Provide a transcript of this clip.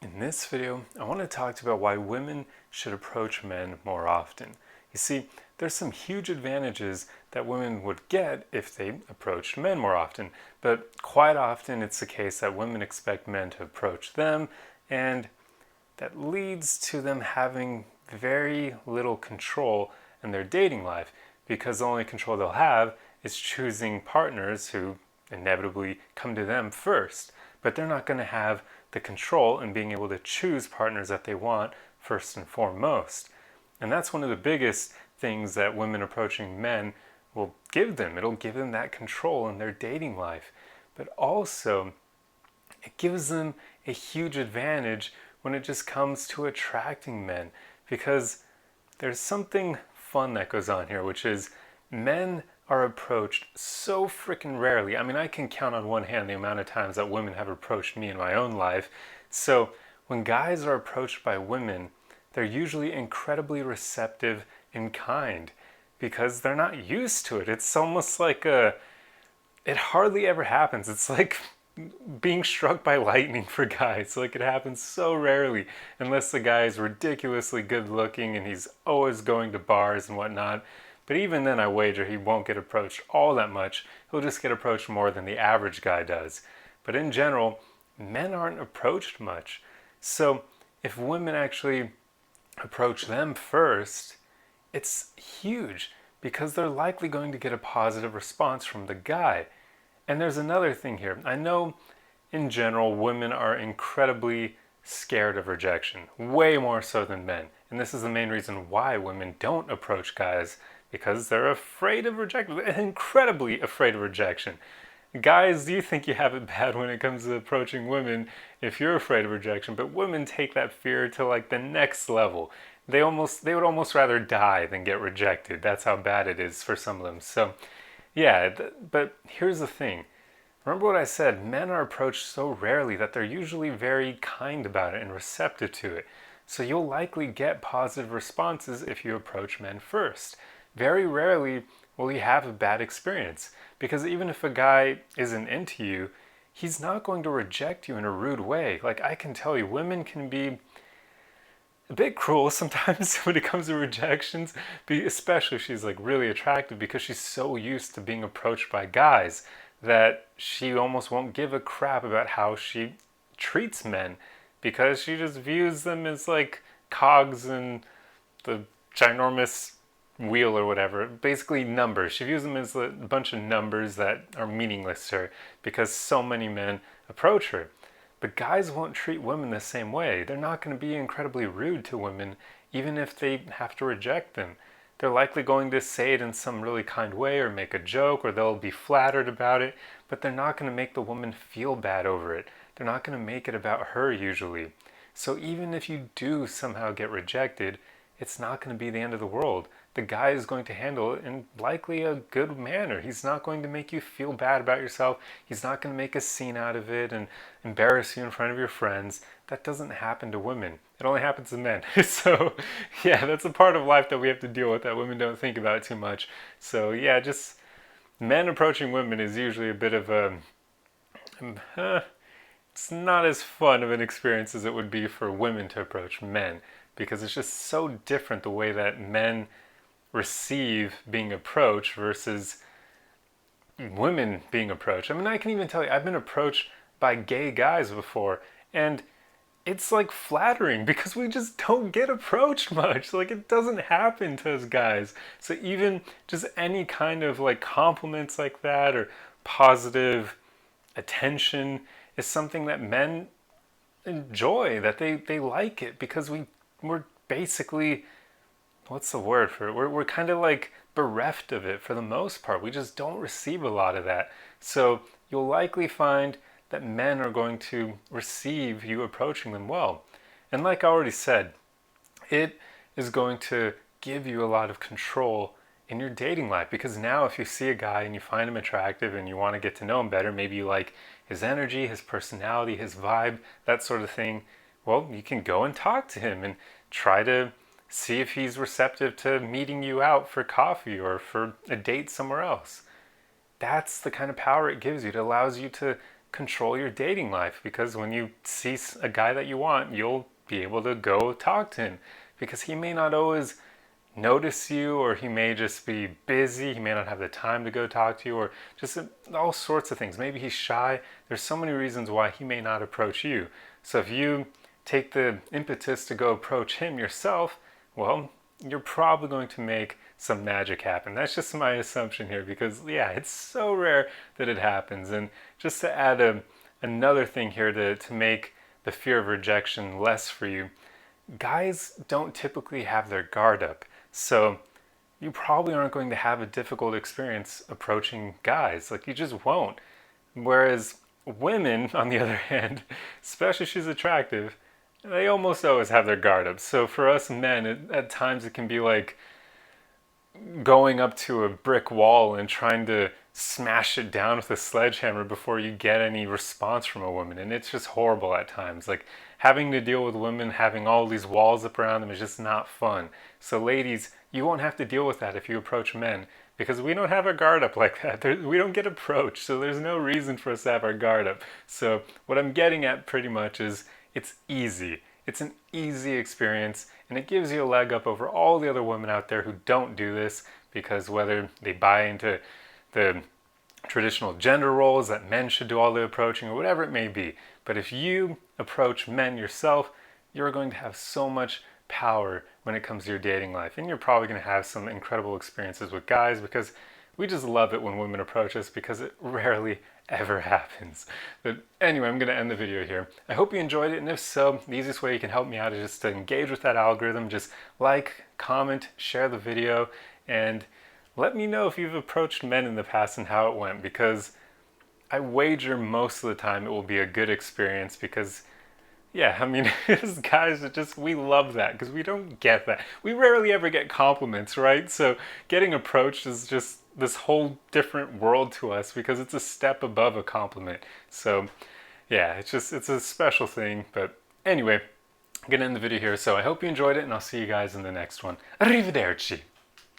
In this video, I want to talk about why women should approach men more often. You see, there's some huge advantages that women would get if they approached men more often, but quite often it's the case that women expect men to approach them, and that leads to them having very little control in their dating life, because the only control they'll have is choosing partners who inevitably come to them first. But they're not going to have the control in being able to choose partners that they want first and foremost. And that's one of the biggest things that women approaching men will give them. It'll give them that control in their dating life. But also, it gives them a huge advantage when it just comes to attracting men, because there's something fun that goes on here, which is men are approached so freaking rarely. I mean, I can count on one hand the amount of times that women have approached me in my own life. So when guys are approached by women, they're usually incredibly receptive and kind because they're not used to it. It's almost like it hardly ever happens. It's like being struck by lightning for guys. Like, it happens so rarely unless the guy is ridiculously good looking and he's always going to bars and whatnot. But even then, I wager he won't get approached all that much. He'll just get approached more than the average guy does. But in general, men aren't approached much. So if women actually approach them first, it's huge because they're likely going to get a positive response from the guy. And there's another thing here. I know in general women are incredibly scared of rejection, way more so than men. And this is the main reason why women don't approach guys, because they're afraid of rejection, incredibly afraid of rejection. Guys, do you think you have it bad when it comes to approaching women if you're afraid of rejection? But women take that fear to like the next level. They would almost rather die than get rejected. That's how bad it is for some of them. So yeah, but here's the thing. Remember what I said, men are approached so rarely that they're usually very kind about it and receptive to it. So you'll likely get positive responses if you approach men first. Very rarely will you have a bad experience, because even if a guy isn't into you, he's not going to reject you in a rude way. Like, I can tell you, women can be a bit cruel sometimes when it comes to rejections, especially if she's like really attractive, because she's so used to being approached by guys that she almost won't give a crap about how she treats men, because she just views them as like cogs in the ginormous wheel or whatever. Basically numbers. She views them as a bunch of numbers that are meaningless to her because so many men approach her. But guys won't treat women the same way. They're not going to be incredibly rude to women even if they have to reject them. They're likely going to say it in some really kind way or make a joke, or they'll be flattered about it, but they're not going to make the woman feel bad over it. They're not going to make it about her usually. So even if you do somehow get rejected, it's not going to be the end of the world. The guy is going to handle it in likely a good manner. He's not going to make you feel bad about yourself. He's not going to make a scene out of it and embarrass you in front of your friends. That doesn't happen to women. It only happens to men. So yeah, that's a part of life that we have to deal with that women don't think about too much. So yeah, just men approaching women is usually a bit of a it's not as fun of an experience as it would be for women to approach men, because it's just so different the way that men receive being approached versus women being approached. I mean, I can even tell you, I've been approached by gay guys before, and it's like flattering because we just don't get approached much. Like, it doesn't happen to us guys. So even just any kind of like compliments like that or positive attention is something that men enjoy, that they like it, because we're basically, what's the word for it? We're kind of like bereft of it for the most part. We just don't receive a lot of that. So you'll likely find that men are going to receive you approaching them well. And like I already said, it is going to give you a lot of control in your dating life, because now if you see a guy and you find him attractive and you want to get to know him better, maybe you like his energy, his personality, his vibe, that sort of thing, well, you can go and talk to him and try to see if he's receptive to meeting you out for coffee or for a date somewhere else. That's the kind of power it gives you. It allows you to control your dating life, because when you see a guy that you want, you'll be able to go talk to him, because he may not always notice you, or he may just be busy, he may not have the time to go talk to you, or just all sorts of things. Maybe he's shy. There's so many reasons why he may not approach you. So if you take the impetus to go approach him yourself, well, you're probably going to make some magic happen. That's just my assumption here, because yeah, it's so rare that it happens. And just to add another thing here to make the fear of rejection less for you, guys don't typically have their guard up. So you probably aren't going to have a difficult experience approaching guys. Like, you just won't. Whereas women, on the other hand, especially if she's attractive, they almost always have their guard up. So for us men, at times it can be like going up to a brick wall and trying to smash it down with a sledgehammer before you get any response from a woman. And it's just horrible at times. Like, having to deal with women having all these walls up around them is just not fun. So ladies, you won't have to deal with that if you approach men, because we don't have our guard up like that. We don't get approached, so there's no reason for us to have our guard up. So what I'm getting at pretty much is, it's easy. It's an easy experience, and it gives you a leg up over all the other women out there who don't do this, because whether they buy into the traditional gender roles that men should do all the approaching or whatever it may be. But if you approach men yourself, you're going to have so much power when it comes to your dating life. And you're probably going to have some incredible experiences with guys, because we just love it when women approach us, because it rarely ever happens. But anyway, I'm going to end the video here. I hope you enjoyed it, and if so, the easiest way you can help me out is just to engage with that algorithm. Just like, comment, share the video, and let me know if you've approached men in the past and how it went, because I wager most of the time it will be a good experience, because yeah, I mean, as guys, we love that, because we don't get that. We rarely ever get compliments, right? So getting approached is just this whole different world to us, because it's a step above a compliment. So yeah, it's a special thing. But anyway, I'm gonna end the video here. So I hope you enjoyed it, and I'll see you guys in the next one. Arrivederci.